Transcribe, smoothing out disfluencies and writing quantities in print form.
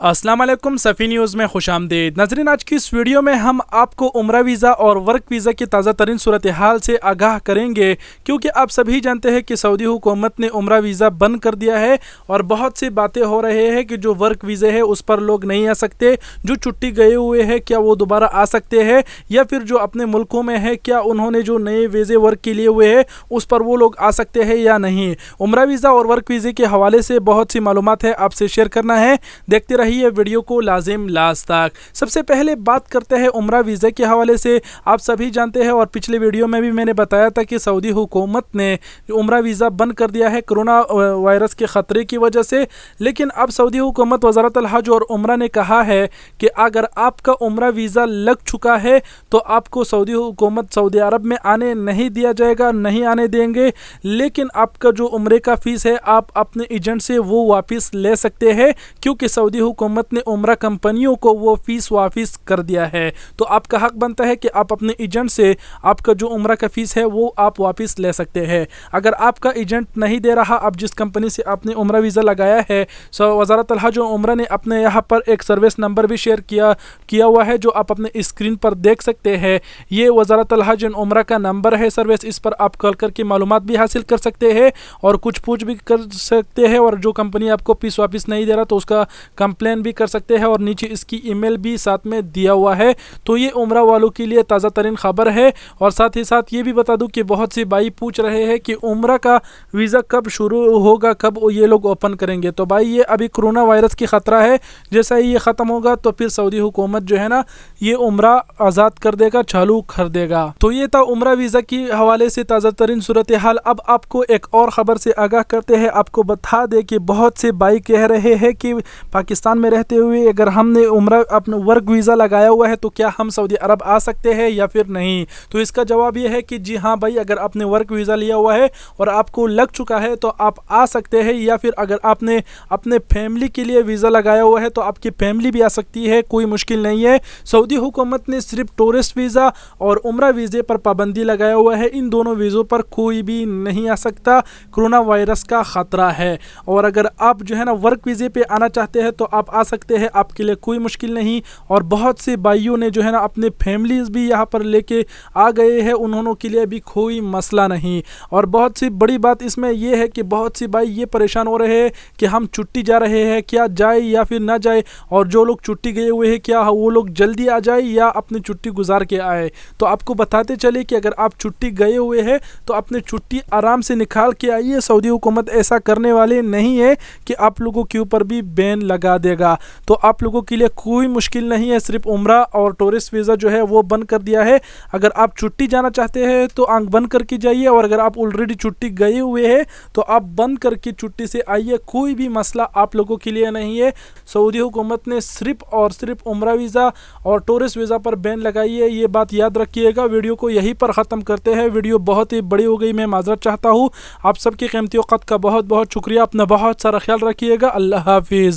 अस्सलाम वालेकुम सफ़ी न्यूज़ में खुश आमदीद। नाज़रीन, आज की इस वीडियो में हम आपको उम्रा वीज़ा और वर्क वीज़ा की ताज़ा तरीन सूरत हाल से आगाह करेंगे, क्योंकि आप सभी जानते हैं कि सऊदी हुकूमत ने उम्रा वीज़ा बंद कर दिया है और बहुत सी बातें हो रहे हैं कि जो वर्क वीज़े है उस पर लोग नहीं आ सकते, जो छुट्टी गए हुए हैं क्या वो दोबारा आ सकते हैं, या फिर जो अपने मुल्कों में है क्या उन्होंने जो नए वीज़े वर्क के लिए हुए हैं उस पर वो लोग आ सकते हैं या नहीं। उम्रा वीज़ा और वर्क वीज़े के हवाले से बहुत सी मालूमात है आपसे शेयर करना है, देखते रहिए वीडियो को लाजिम लास्ट तक। सबसे पहले बात करते हैं उम्रा वीज़ा के हवाले से। आप सभी जानते हैं और पिछले वीडियो में भी मैंने बताया था कि सऊदी हुकूमत ने उम्रा वीज़ा बंद कर दिया है कोरोना वायरस के ख़तरे की वजह से। लेकिन अब सऊदी हुकूमत वज़ारतुल हज और उम्रा ने कहा है कि अगर आपका उम्रा वीज़ा लग चुका है तो आपको सऊदी हुकूमत सऊदी अरब में आने नहीं दिया जाएगा, नहीं आने देंगे। लेकिन आपका जो उम्रे का फ़ीस है आप अपने एजेंट से वो वापस ले सकते हैं, क्योंकि सऊदी हुकूमत ने उम्रा कंपनियों को वो फ़ीस वापस कर दिया है। तो आपका हक बनता है कि आप अपने एजेंट से आपका जो उम्रा का फ़ीस है वो आप वापस ले सकते हैं। अगर आपका एजेंट नहीं दे रहा, अब जिस कंपनी से आपने उम्रा वीज़ा लगाया है, सो वज़ारतुल हज और उम्रा ने अपने यहाँ पर एक सर्विस नंबर भी शेयर किया हुआ है जो आप अपने स्क्रीन पर देख सकते हैं। ये वज़ारतुल हज और उम्रा का नंबर है सर्विस, इस पर आप कॉल करके मालूमात भी हासिल कर सकते हैं और कुछ पूछ भी कर सकते हैं, और जो कंपनी आपको फ़ीस वापस नहीं दे रहा तो उसका कंप्लेन भी कर सकते हैं, और नीचे इसकी ईमेल भी साथ में दिया हुआ है। तो ये उम्रा वालों के लिए ताज़ा तरीन ख़बर है। और साथ ही साथ ये भी बता दूं कि बहुत सी भाई पूछ रहे हैं कि उम्रा का वीज़ा कब शुरू होगा, कब ये लोग ओपन करेंगे। तो भाई ये अभी कोरोना वायरस की ख़तरा है, जैसा ही ये ख़त्म होगा तो फिर सऊदी हुकूमत जो है ना ये उम्रा आज़ाद कर देगा, चालू कर देगा। तो ये था उम्रा वीज़ा की हवाले से ताज़ा तरीन सूरत हाल। अब आपको एक और ख़बर से आगाह करते हैं। आपको बता दें कि बहुत से भाई कह रहे हैं कि पाकिस्तान में रहते हुए अगर हमने उम्रा अपना वर्क वीज़ा लगाया हुआ है तो क्या हम सऊदी अरब आ सकते हैं या फिर नहीं। तो इसका जवाब ये है कि जी हाँ भाई, अगर आपने वर्क वीज़ा लिया हुआ है और आपको लग चुका है तो आप आ सकते हैं, या फिर अगर आपने अपने फैमिली के लिए वीज़ा लगाया हुआ है तो आपकी फैमिली भी आ सकती है, कोई मुश्किल नहीं है। सऊदी हुकूमत ने सिर्फ टूरिस्ट वीज़ा और उम्रा वीज़े पर पाबंदी लगाया हुआ है, इन दोनों वीज़ों पर कोई भी नहीं आ सकता, कोरोना वायरस का ख़तरा है। और अगर आप जो है ना वर्क वीज़े पे आना चाहते हैं तो आप आ सकते हैं, आपके लिए कोई मुश्किल नहीं। और बहुत से भाइयों ने जो है ना अपने फैमिलीज़ भी यहाँ पर लेके आ गए हैं, उन्होंने के लिए भी कोई मसला नहीं। और बहुत सी बड़ी बात इसमें यह है कि बहुत सी भाई ये परेशान हो रहे हैं कि हम छुट्टी जा रहे हैं, क्या जाए या फिर ना जाए, और जो लोग छुट्टी गए हुए हैं क्या वो लोग जल्दी आ जाए या अपनी छुट्टी गुजार के आए। तो आपको बताते चले कि अगर आप छुट्टी गए हुए हैं तो अपनी छुट्टी आराम से निकाल के आइए। सऊदी हुकूमत ऐसा करने वाले नहीं है कि आप लोगों के ऊपर भी बैन लगा देगा। तो आप लोगों के लिए कोई मुश्किल नहीं है, सिर्फ उम्रा और टूरिस्ट वीज़ा जो है वो बंद कर दिया है। अगर आप छुट्टी जाना चाहते हैं तो आंख बंद करके जाइए, और अगर आप ऑलरेडी छुट्टी गए हुए हैं तो आप बंद करके छुट्टी से आइए, कोई भी मसला आप लोगों के लिए नहीं है। सऊदी हुकूमत ने सिर्फ और सिर्फ उम्रा वीज़ा और टूरिस्ट वीज़ा पर बैन लगाई है, ये बात याद रखिएगा। वीडियो को यहीं पर ख़त्म करते हैं, वीडियो बहुत ही बड़ी हो गई, मैं माजरत चाहता हूँ। आप सबके कीमती वक़्त का बहुत बहुत शुक्रिया। अपना बहुत सारा ख्याल रखिएगा। अल्लाह हाफिज़।